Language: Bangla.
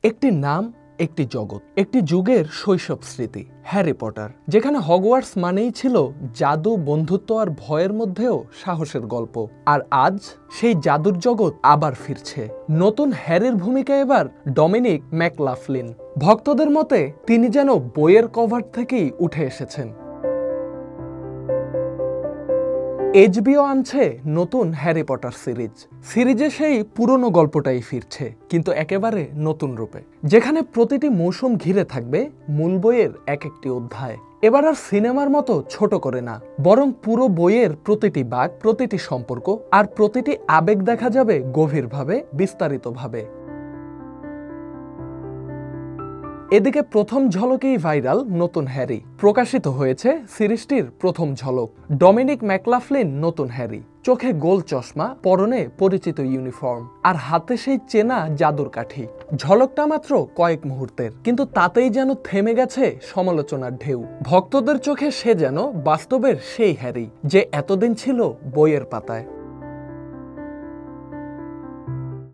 একটি নাম, একটি জগৎ, একটি যুগের শৈশব স্মৃতি, হ্যারি পটার, যেখানে হগওয়ার্টস মানেই ছিল জাদু, বন্ধুত্ব আর ভয়ের মধ্যেও সাহসের গল্প। আর আজ সেই জাদুর জগৎ আবার ফিরছে। নতুন হ্যারির ভূমিকা এবার ডমিনিক ম্যাকলাফলিন। ভক্তদের মতে তিনি যেন বইয়ের কভার থেকেই উঠে এসেছেন। এইচবিও আনছে নতুন হ্যারি পটার সিরিজে সেই পুরনো গল্পটাই ফিরছে, কিন্তু একেবারে নতুন রূপে, যেখানে প্রতিটি মৌসুম ঘিরে থাকবে মূল বইয়ের এক একটি অধ্যায়। এবার আর সিনেমার মতো ছোট করে না, বরং পুরো বইয়ের প্রতিটি বাঁক, প্রতিটি সম্পর্ক আর প্রতিটি আবেগ দেখা যাবে গভীরভাবে, বিস্তারিতভাবে। এদিকে প্রথম ঝলকেই ভাইরাল নতুন হ্যারি। প্রকাশিত হয়েছে সিরিজটির প্রথম ঝলক। ডমিনিক ম্যাকলাফলিন নতুন হ্যারি, চোখে গোল চশমা, পরনে পরিচিত ইউনিফর্ম আর হাতে সেই চেনা জাদুর কাঠি। ঝলকটা মাত্র কয়েক মুহূর্তের, কিন্তু তাতেই যেন থেমে গেছে সমালোচনার ঢেউ। ভক্তদের চোখে সে যেন বাস্তবের সেই হ্যারি, যে এতদিন ছিল বইয়ের পাতায়।